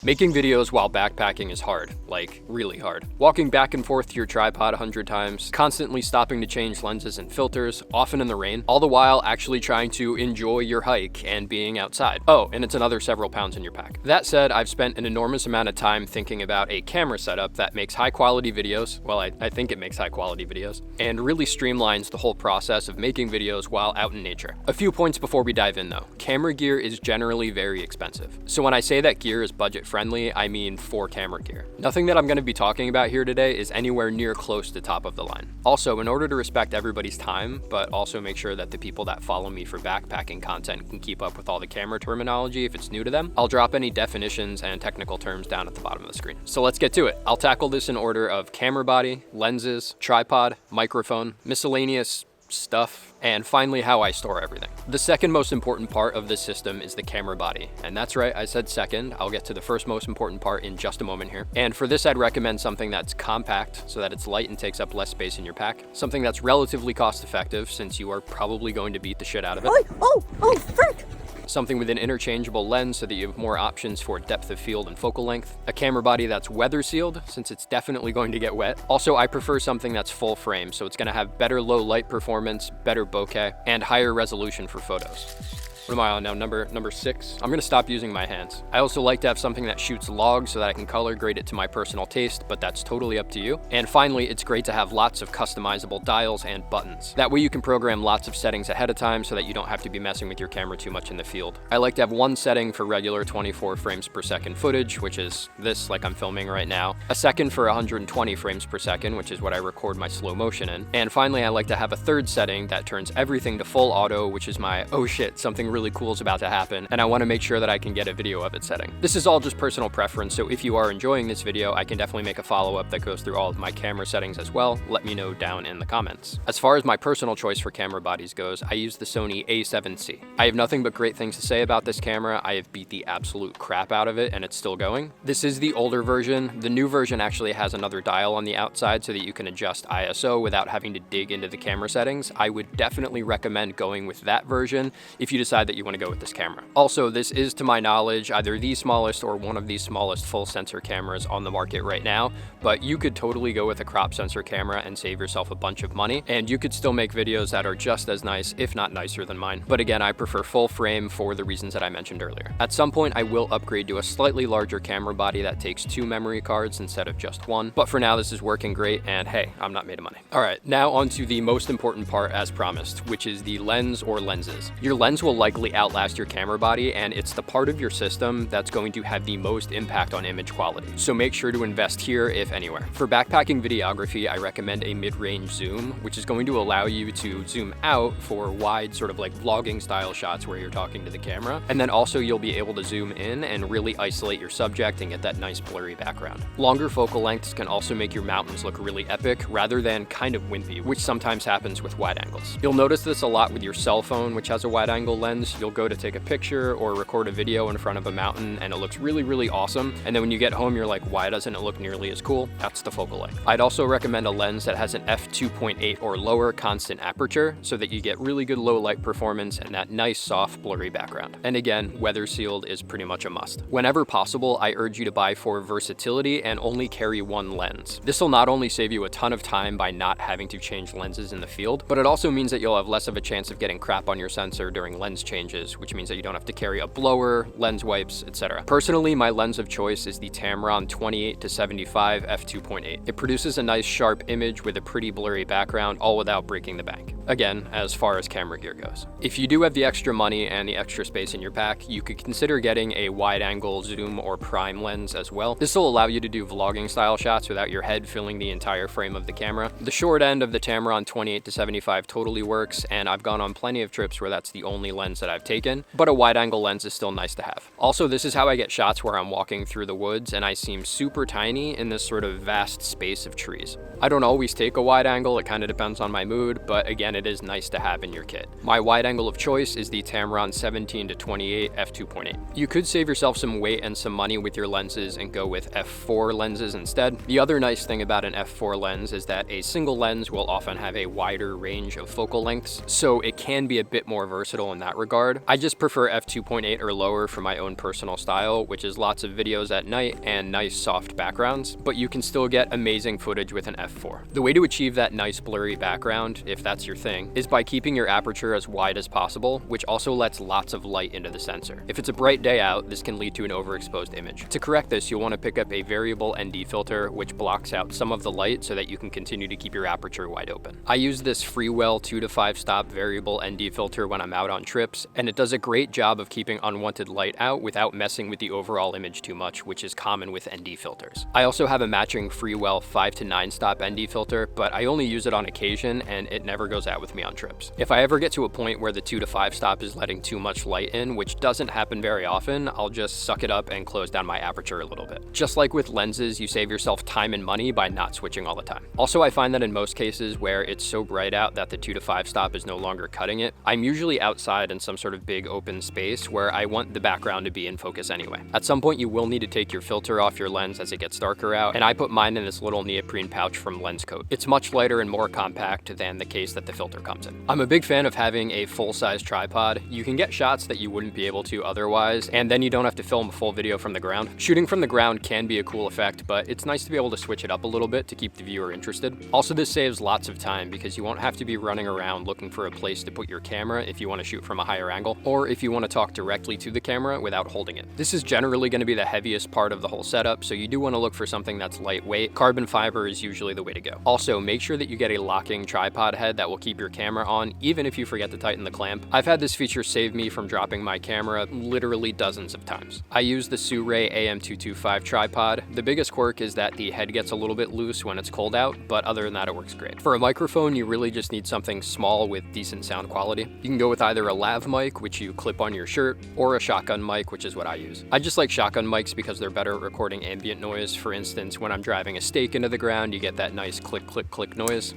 Making videos while backpacking is hard, like really hard. Walking back and forth to your tripod 100 times, constantly stopping to change lenses and filters, often in the rain, all the while actually trying to enjoy your hike and being outside. Oh, and it's another several pounds in your pack. That said, I've spent an enormous amount of time thinking about a camera setup that makes high quality videos, well, I think it makes high quality videos, and really streamlines the whole process of making videos while out in nature. A few points before we dive in though. Camera gear is generally very expensive. So when I say that gear is budget friendly, I mean for camera gear. Nothing that I'm going to be talking about here today is anywhere near close to top of the line. Also, in order to respect everybody's time, but also make sure that the people that follow me for backpacking content can keep up with all the camera terminology if it's new to them, I'll drop any definitions and technical terms down at the bottom of the screen. So let's get to it. I'll tackle this in order of camera body, lenses, tripod, microphone, miscellaneous stuff, and finally how I store everything. The second most important part of this system is the camera body. And that's right, I said second. I'll get to the first most important part in just a moment here. And for this, I'd recommend something that's compact so that it's light and takes up less space in your pack. Something that's relatively cost effective since you are probably going to beat the shit out of it. Oh, frick! Something with an interchangeable lens so that you have more options for depth of field and focal length. A camera body that's weather sealed since it's definitely going to get wet. Also, I prefer something that's full frame, so it's going to have better low light performance, better bokeh, and higher resolution for photos. What am I on now? Number 6? I'm gonna stop using my hands. I also like to have something that shoots logs so that I can color grade it to my personal taste, but that's totally up to you. And finally, it's great to have lots of customizable dials and buttons. That way you can program lots of settings ahead of time so that you don't have to be messing with your camera too much in the field. I like to have one setting for regular 24 frames per second footage, which is this, like I'm filming right now. A second for 120 frames per second, which is what I record my slow motion in. And finally, I like to have a third setting that turns everything to full auto, which is my, oh shit, something really cool is about to happen, and I want to make sure that I can get a video of it setting. This is all just personal preference, so if you are enjoying this video, I can definitely make a follow-up that goes through all of my camera settings as well. Let me know down in the comments. As far as my personal choice for camera bodies goes, I use the Sony A7C. I have nothing but great things to say about this camera. I have beat the absolute crap out of it, and it's still going. This is the older version. The new version actually has another dial on the outside so that you can adjust ISO without having to dig into the camera settings. I would definitely recommend going with that version if you decide that you want to go with this camera. Also, this is, to my knowledge, either the smallest or one of the smallest full sensor cameras on the market right now, but you could totally go with a crop sensor camera and save yourself a bunch of money, and you could still make videos that are just as nice, if not nicer than mine. But again, I prefer full frame for the reasons that I mentioned earlier. At some point, I will upgrade to a slightly larger camera body that takes 2 memory cards instead of just 1, but for now, this is working great, and hey, I'm not made of money. All right, now on to the most important part as promised, which is the lens or lenses. Your lens will likely outlast your camera body, and it's the part of your system that's going to have the most impact on image quality. So make sure to invest here if anywhere. For backpacking videography, I recommend a mid-range zoom, which is going to allow you to zoom out for wide sort of like vlogging style shots where you're talking to the camera. And then also you'll be able to zoom in and really isolate your subject and get that nice blurry background. Longer focal lengths can also make your mountains look really epic rather than kind of wimpy, which sometimes happens with wide angles. You'll notice this a lot with your cell phone, which has a wide angle lens. You'll go to take a picture or record a video in front of a mountain and it looks really, really awesome. And then when you get home, you're like, why doesn't it look nearly as cool? That's the focal length. I'd also recommend a lens that has an f2.8 or lower constant aperture so that you get really good low light performance and that nice soft blurry background. And again, weather sealed is pretty much a must. Whenever possible, I urge you to buy for versatility and only carry one lens. This will not only save you a ton of time by not having to change lenses in the field, but it also means that you'll have less of a chance of getting crap on your sensor during lens changes, which means that you don't have to carry a blower, lens wipes, etc. Personally, my lens of choice is the Tamron 28-75 f2.8. It produces a nice sharp image with a pretty blurry background, all without breaking the bank. Again, as far as camera gear goes. If you do have the extra money and the extra space in your pack, you could consider getting a wide angle zoom or prime lens as well. This will allow you to do vlogging style shots without your head filling the entire frame of the camera. The short end of the Tamron 28-75 totally works, and I've gone on plenty of trips where that's the only lens that I've taken, but a wide angle lens is still nice to have. Also, this is how I get shots where I'm walking through the woods and I seem super tiny in this sort of vast space of trees. I don't always take a wide angle, it kind of depends on my mood, but again, it is nice to have in your kit. My wide angle of choice is the Tamron 17-28 f2.8. You could save yourself some weight and some money with your lenses and go with f4 lenses instead. The other nice thing about an f4 lens is that a single lens will often have a wider range of focal lengths, so it can be a bit more versatile in that regard. regard. I just prefer f2.8 or lower for my own personal style, which is lots of videos at night and nice soft backgrounds, but you can still get amazing footage with an f4. The way to achieve that nice blurry background, if that's your thing, is by keeping your aperture as wide as possible, which also lets lots of light into the sensor. If it's a bright day out, this can lead to an overexposed image. To correct this, you'll want to pick up a variable ND filter, which blocks out some of the light so that you can continue to keep your aperture wide open. I use this Freewell 2 to 5 stop variable ND filter when I'm out on trips, and it does a great job of keeping unwanted light out without messing with the overall image too much, which is common with ND filters. I also have a matching Freewell 5 to 9 stop ND filter, but I only use it on occasion and it never goes out with me on trips. If I ever get to a point where the 2 to 5 stop is letting too much light in, which doesn't happen very often, I'll just suck it up and close down my aperture a little bit. Just like with lenses, you save yourself time and money by not switching all the time. Also, I find that in most cases where it's so bright out that the 2 to 5 stop is no longer cutting it, I'm usually outside in some sort of big open space where I want the background to be in focus anyway. At some point, you will need to take your filter off your lens as it gets darker out, and I put mine in this little neoprene pouch from Lenscoat. It's much lighter and more compact than the case that the filter comes in. I'm a big fan of having a full-size tripod. You can get shots that you wouldn't be able to otherwise, and then you don't have to film a full video from the ground. Shooting from the ground can be a cool effect, but it's nice to be able to switch it up a little bit to keep the viewer interested. Also, this saves lots of time because you won't have to be running around looking for a place to put your camera if you want to shoot from a higher angle, or if you want to talk directly to the camera without holding it. This is generally going to be the heaviest part of the whole setup, so you do want to look for something that's lightweight. Carbon fiber is usually the way to go. Also, make sure that you get a locking tripod head that will keep your camera on, even if you forget to tighten the clamp. I've had this feature save me from dropping my camera literally dozens of times. I use the Sirui AM225 tripod. The biggest quirk is that the head gets a little bit loose when it's cold out, but other than that, it works great. For a microphone, you really just need something small with decent sound quality. You can go with either a lav mic, which you clip on your shirt, or a shotgun mic, which is what I use. I just like shotgun mics because they're better at recording ambient noise. For instance, when I'm driving a stake into the ground, you get that nice click, click, click noise,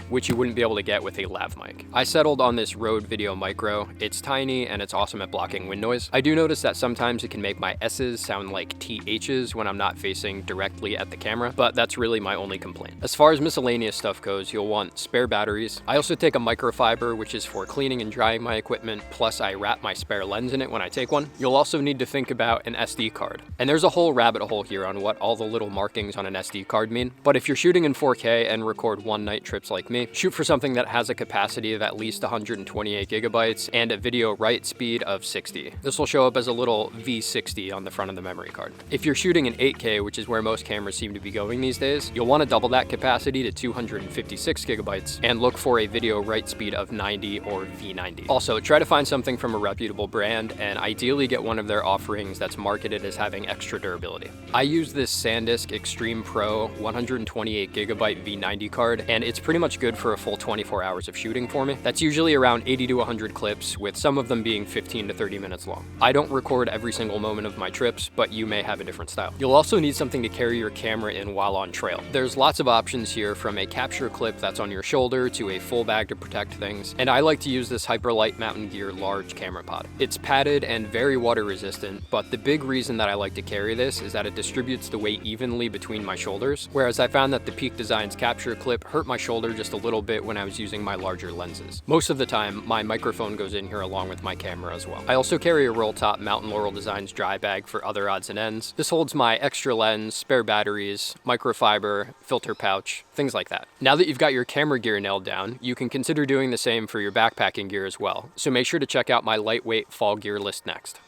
which you wouldn't be able to get with a lav mic. I settled on this Rode Video Micro. It's tiny and it's awesome at blocking wind noise. I do notice that sometimes it can make my S's sound like THs when I'm not facing directly at the camera, but that's really my only complaint. As far as miscellaneous stuff goes, you'll want spare batteries. I also take a microfiber, which is for cleaning and drying my equipment, plus I wrap my spare lens in it when I take one. You'll also need to think about an SD card. And there's a whole rabbit hole here on what all the little markings on an SD card mean, but if you're shooting in 4K and record one-night trips like me, shoot for something that has a capacity of at least 128 gigabytes and a video write speed of 60. This will show up as a little V60 on the front of the memory card. If you're shooting in 8K, which is where most cameras seem to be going these days, you'll want to double that capacity to 256 gigabytes and look for a video write speed of 90 or V90. Also, try to find something from a reputable brand and ideally get one of their offerings that's marketed as having extra durability. I use this SanDisk Extreme Pro 128 gigabyte V90 card, and it's pretty much good for a full 24 hours of shooting for me. That's usually around 80 to 100 clips, with some of them being 15 to 30 minutes long. I don't record every single moment of my trips, but you may have a different style. You'll also need something to carry your camera in while on trail. There's lots of options here, from a capture clip that's on your shoulder to a full bag to protect things, and I like to use this Hyperlight Mountain Gear large camera pod. It's padded and very water resistant, but the big reason that I like to carry this is that it distributes the weight evenly between my shoulders, whereas I found that the Peak Designs capture clip hurt my shoulder just a little bit when I was using my larger lenses. Most of the time, my microphone goes in here along with my camera as well. I also carry a roll top Mountain Laurel Designs dry bag for other odds and ends. This holds my extra lens, spare batteries, microfiber, filter pouch, things like that. Now that you've got your camera gear nailed down, you can consider doing the same for your backpacking gear as well. So make sure to check out my lightweight fall gear list next.